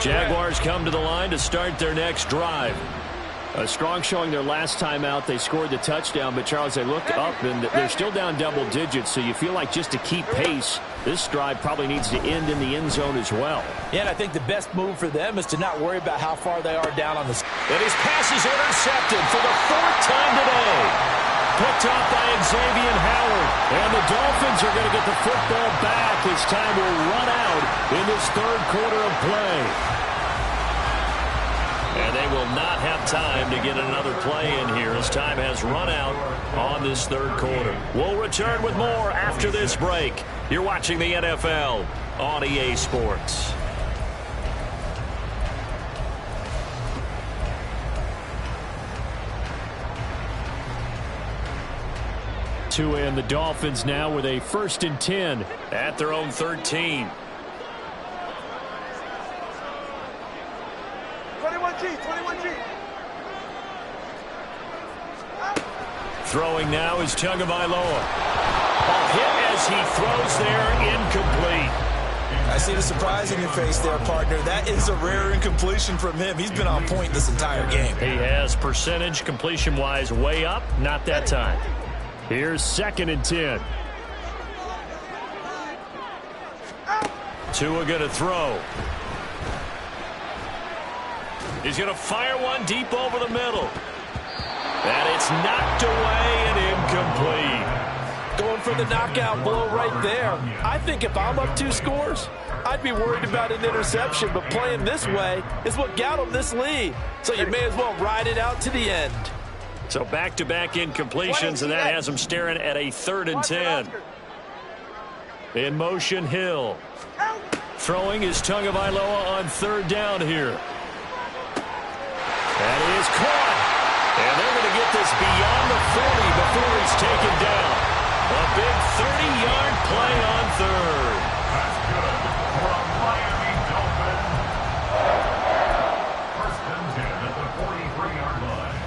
Jaguars come to the line to start their next drive. A strong showing their last time out. They scored the touchdown, but Charles, they looked up and they're still down double digits, so you feel like just to keep pace, this drive probably needs to end in the end zone as well. Yeah, and I think the best move for them is to not worry about how far they are down on the... And his pass is intercepted for the 4th time today. Picked off by Xavier Howard. And the Dolphins are going to get the football back as time will run out in this third quarter of play. And they will not have time to get another play in here as time has run out on this third quarter. We'll return with more after this break. You're watching the NFL on EA Sports. Tua and the Dolphins now with a 1st and 10 at their own 13. 21G. Throwing now is Tagovailoa. A hit as he throws there, incomplete. I see the surprise in your face there, partner. That is a rare incompletion from him. He's been on point this entire game. He has percentage completion-wise way up, not that time. Here's 2nd and 10. Tua going to throw. He's going to fire one deep over the middle. And it's knocked away and incomplete. Going for the knockout blow right there. I think if I'm up 2 scores, I'd be worried about an interception, but playing this way is what got him this lead. So you may as well ride it out to the end. So back-to-back incompletions, and that has him staring at a 3rd and 10. In motion, Hill. Throwing is Tagovailoa on 3rd down here. That is caught. And they're going to get this beyond the 40 before he's taken down. A big 30-yard play on third. That's good for a Miami Dolphin. First and 10 at the 43-yard line.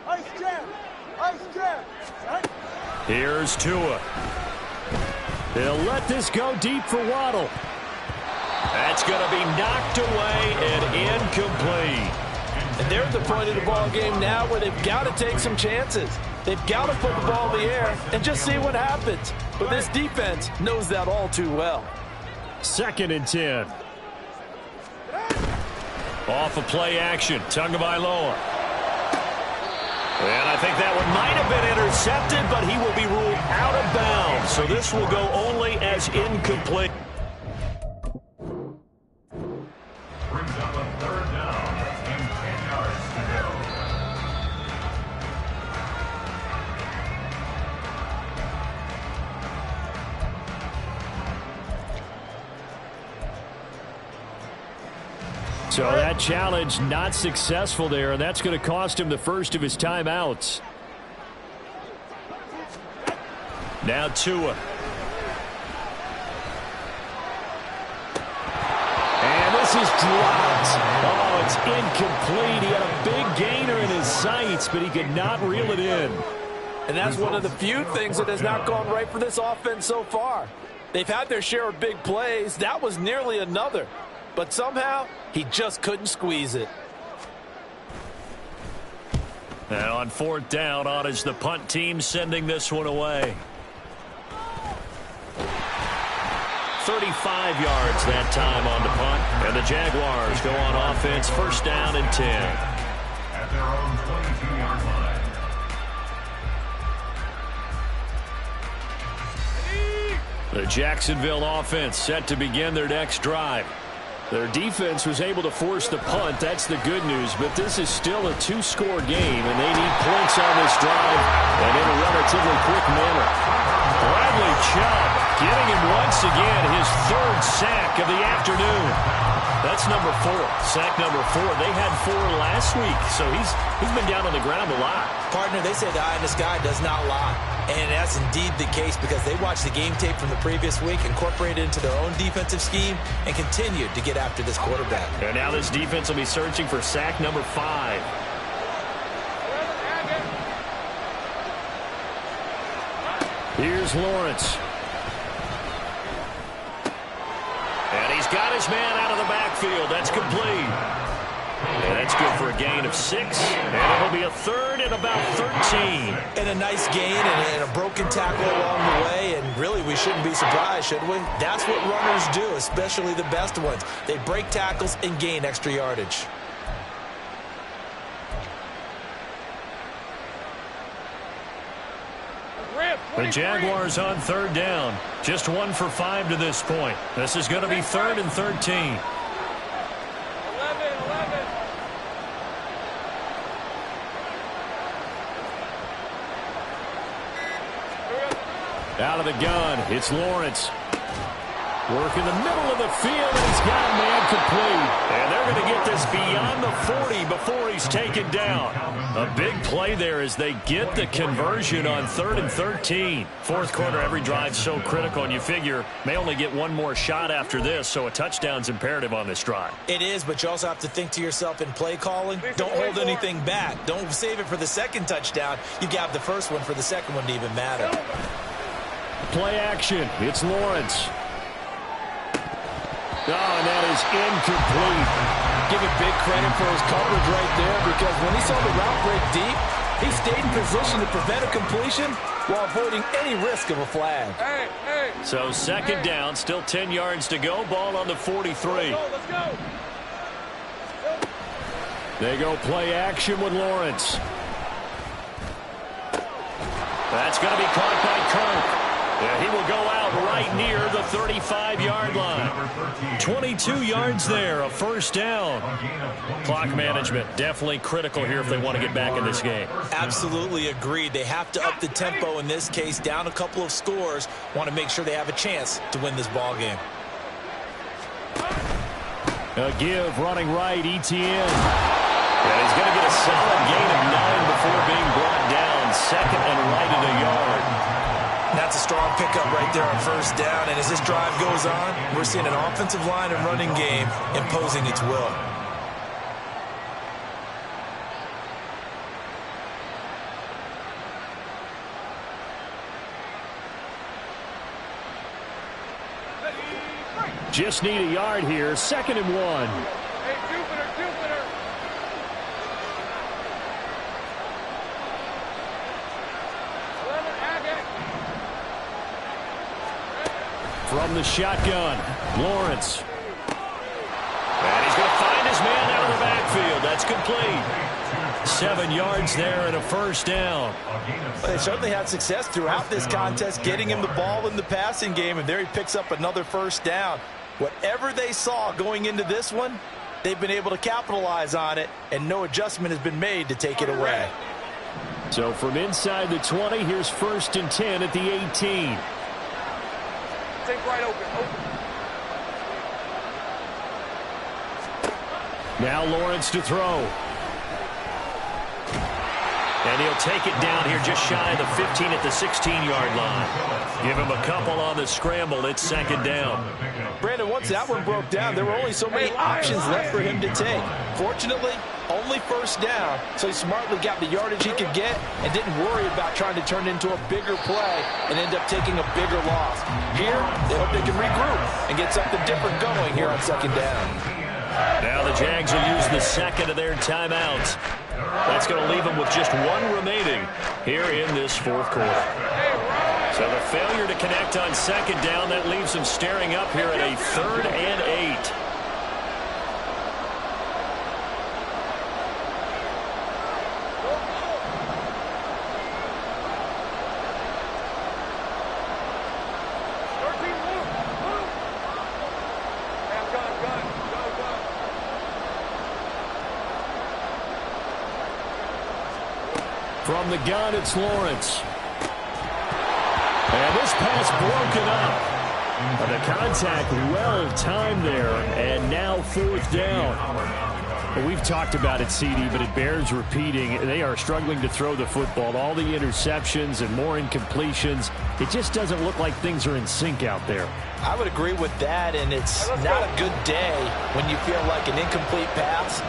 Ice jam. Ice jam. Here's Tua. He'll let this go deep for Waddle. That's going to be knocked away and incomplete. And they're at the point of the ball game now where they've got to take some chances. They've got to put the ball in the air and just see what happens. But this defense knows that all too well. 2nd and 10. Off of play action. Tagovailoa. And I think that one might have been intercepted, but he will be ruled out of bounds. So this will go only as incomplete. Brings up a 3rd down and 10 yards to go. So that challenge not successful there, and that's going to cost him the first of his timeouts. Now Tua. And this is dropped. Oh, it's incomplete. He had a big gainer in his sights, but he could not reel it in. And that's one of the few things that has not gone right for this offense so far. They've had their share of big plays. That was nearly another. But somehow, he just couldn't squeeze it. And on 4th down, on is the punt team sending this one away. 35 yards that time on the punt. And the Jaguars go on offense, 1st down and 10. At their own 22-yard line. The Jacksonville offense set to begin their next drive. Their defense was able to force the punt. That's the good news. But this is still a 2-score game, and they need points on this drive and in a relatively quick manner. Bradley Chubb getting him once again his 3rd sack of the afternoon. That's number 4. Sack number 4. They had 4 last week, so he's been down on the ground a lot. Partner, they say the eye in the sky does not lie. And that's indeed the case because they watched the game tape from the previous week, incorporated it into their own defensive scheme, and continued to get after this quarterback. And now this defense will be searching for sack number 5. Here's Lawrence. And he's got his man out of the backfield. That's complete. And that's good for a gain of 6. And it'll be a 3rd and about 13. And a nice gain and a broken tackle along the way. And really, we shouldn't be surprised, should we? That's what runners do, especially the best ones. They break tackles and gain extra yardage. The Jaguars on 3rd down. Just 1 for 5 to this point. This is going to be 3rd and 13. Out of the gun, it's Lawrence. Work in the middle of the field, and he's got a man complete. And they're going to get this beyond the 40 before he's taken down. A big play there as they get the conversion on 3rd and 13. 4th quarter, every drive so critical, and you figure may only get one more shot after this, so a touchdown's imperative on this drive. It is, but you also have to think to yourself in play calling. Don't hold anything back. Don't save it for the 2nd touchdown. You got the 1st one for the 2nd one to even matter. Play action. It's Lawrence. Oh, and that is incomplete. Give him big credit for his coverage right there because when he saw the route break deep, he stayed in position to prevent a completion while avoiding any risk of a flag. So 2nd down, still 10 yards to go. Ball on the 43. Let's go. They go play action with Lawrence. That's going to be caught by Kirk. Yeah, he will go out right near the 35-yard line. 22 yards there, a first down. Clock management definitely critical here if they want to get back in this game. Absolutely agreed. They have to up the tempo in this case, down a couple of scores. Want to make sure they have a chance to win this ball game. A give running right, ETN. And he's going to get a solid gain of 9 before being brought down. Second and right at a yard. That's a strong pickup right there on first down. And as this drive goes on, we're seeing an offensive line and running game imposing its will. Just need a yard here. Second and 1. Hey, Jupiter, Jupiter. From the shotgun, Lawrence. And he's going to find his man out of the backfield. That's complete. 7 yards there and a first down. Well, they certainly had success throughout this contest getting him the ball in the passing game, and there he picks up another first down. Whatever they saw going into this one, they've been able to capitalize on it, and no adjustment has been made to take it away. So from inside the 20, here's first and 10 at the 18. Take right open. Now Lawrence to throw. And he'll take it down here just shy of the 15 at the 16-yard line. Give him a couple on the scramble. It's second down. Brandon, once that one broke down, there were only so many options left for him to take. Fortunately, only first down, so he smartly got the yardage he could get and didn't worry about trying to turn it into a bigger play and end up taking a bigger loss. Here, they hope they can regroup and get something different going here on second down. Now the Jags will use the second of their timeouts. That's going to leave them with just one remaining here in this fourth quarter. So the failure to connect on second down, that leaves them staring up here at a 3rd and 8. From the gun, it's Lawrence. And this pass broken up. The contact well-timed there, and now fourth down. Well, we've talked about it, CD, but it bears repeating. They are struggling to throw the football. All the interceptions and more incompletions. It just doesn't look like things are in sync out there. I would agree with that, and it's not a good day when you feel like an incomplete pass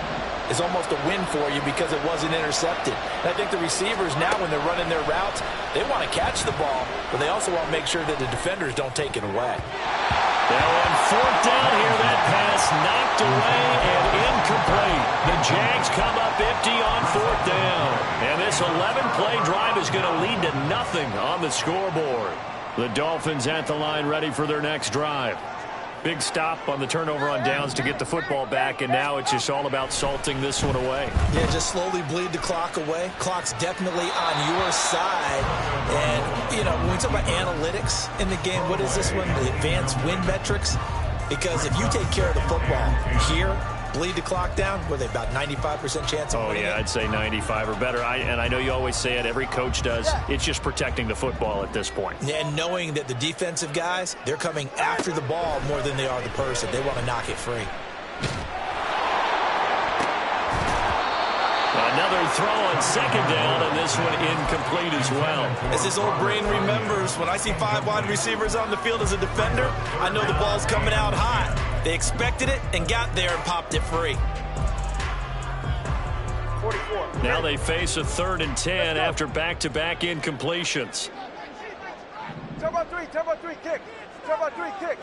is almost a win for you because it wasn't intercepted. And I think the receivers now, when they're running their routes, they want to catch the ball, but they also want to make sure that the defenders don't take it away. Now on fourth down here, that pass knocked away and incomplete. The Jags come up empty on fourth down. And this 11-play drive is going to lead to nothing on the scoreboard. The Dolphins at the line ready for their next drive. Big stop on the turnover on downs to get the football back, and now it's just all about salting this one away. Yeah, just slowly bleed the clock away. Clock's definitely on your side. And, you know, when we talk about analytics in the game, what is this one? The advanced win metrics? Because if you take care of the football here, bleed the clock down, were they about 95% chance of winning? Oh, yeah, I'd say 95 or better. And I know you always say it, every coach does. It's just protecting the football at this point. And knowing that the defensive guys, they're coming after the ball more than they are the person. They want to knock it free. Another throw on second down, and this one incomplete as well. As his old brain remembers, when I see 5 wide receivers on the field as a defender, I know the ball's coming out hot. They expected it and got there and popped it free. 44. Now they face a 3rd and 10 after back-to-back incompletions. Turbo 3, kick. Turbo 3, kick.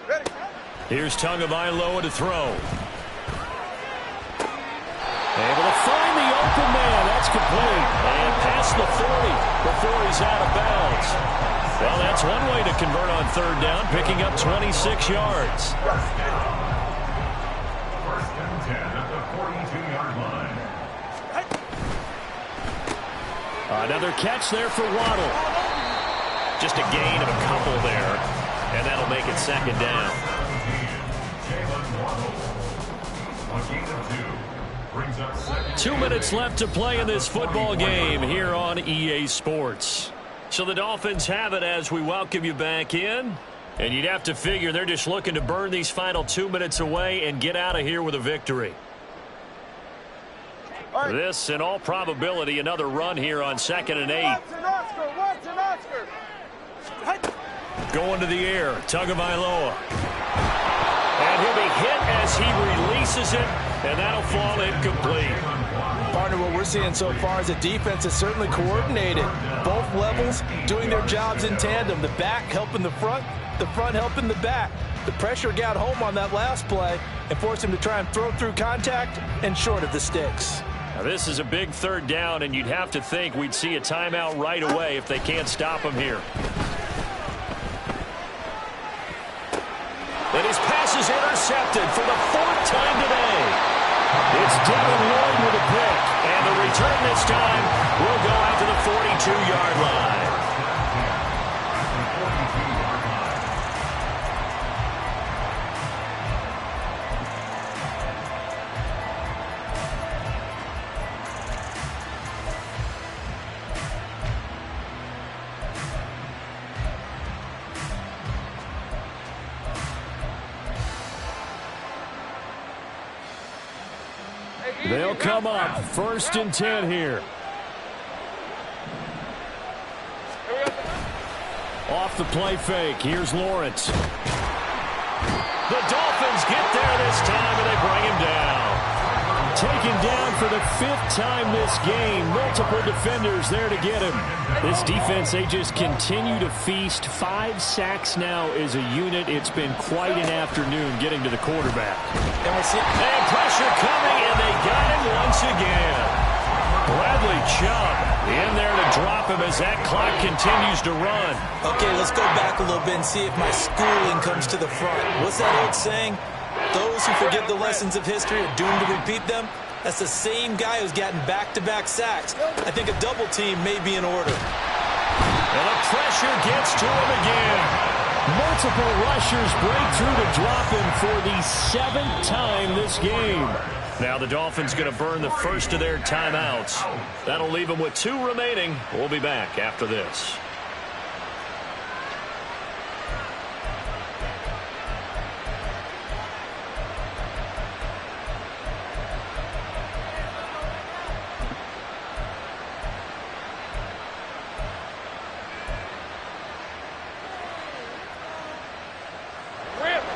Ready. Here's Tagovailoa to throw. Able to find the open man. That's complete. And past the 40 before he's out of bounds. Well, that's one way to convert on third down, picking up 26 yards. First and 10 at the 42-yard line. Another catch there for Waddle. Just a gain of a couple there, and that'll make it second down. 2 minutes left to play in this football game here on EA Sports. So the Dolphins have it as we welcome you back in. And you'd have to figure they're just looking to burn these final 2 minutes away and get out of here with a victory. This, in all probability, another run here on 2nd and 8. Going to the air, Tagovailoa. And he'll be hit as he releases it, and that'll fall incomplete. Partner, what we're seeing so far is the defense is certainly coordinated. Both levels doing their jobs in tandem. The back helping the front helping the back. The pressure got home on that last play and forced him to try and throw through contact and short of the sticks. Now this is a big 3rd down, and you'd have to think we'd see a timeout right away if they can't stop him here. And his pass is intercepted for the 4th time today. It's Devin Lloyd with a pick, and the return this time will go out to the 42-yard line. They'll come up 1st and 10 here. Off the play fake. Here's Lawrence. The Dolphins get there this time, and they bring him down. Taken down for the 5th time this game. Multiple defenders there to get him. This defense, they just continue to feast. 5 sacks now as a unit. It's been quite an afternoon getting to the quarterback. And pressure coming, and they got him once again. Bradley Chubb in there to drop him as that clock continues to run. Okay, let's go back a little bit and see if my schooling comes to the front. What's that old saying? Those who forget the lessons of history are doomed to repeat them. That's the same guy who's gotten back-to-back sacks. I think a double team may be in order. And the pressure gets to him again. Multiple rushers break through to drop him for the 7th time this game. Now the Dolphins going to burn the first of their timeouts. That'll leave them with 2 remaining. We'll be back after this.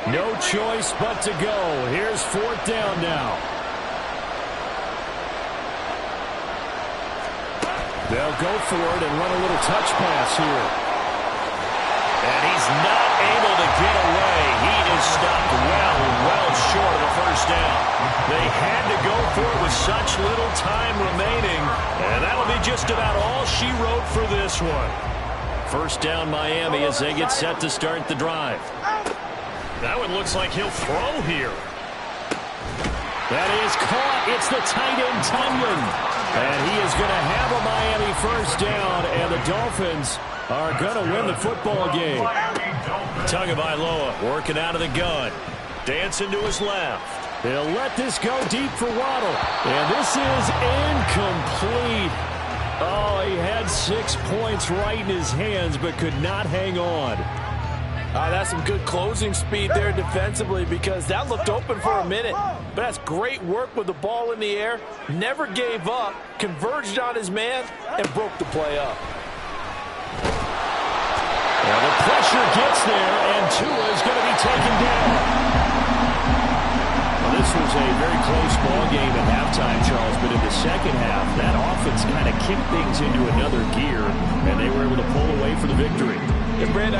No choice but to go. Here's 4th down now. They'll go for it and run a little touch pass here. And he's not able to get away. He is stopped well short of the 1st down. They had to go for it with such little time remaining. And that'll be just about all she wrote for this one. 1st down Miami as they get set to start the drive. That one looks like he'll throw here. That is caught. It's the tight end, Tunyon. And he is going to have a Miami 1st down, and the Dolphins are going to win the football game. Tagovailoa working out of the gun. Dancing to his left. They'll let this go deep for Waddle. And this is incomplete. Oh, he had 6 points right in his hands, but could not hang on. That's some good closing speed there defensively, because that looked open for a minute. But that's great work with the ball in the air. Never gave up, converged on his man, and broke the play up. Well, the pressure gets there, and Tua is going to be taken down. Well, this was a very close ball game at halftime, Charles, but in the second half, that offense kind of kicked things into another gear, and they were able to pull away for the victory. And Brandon,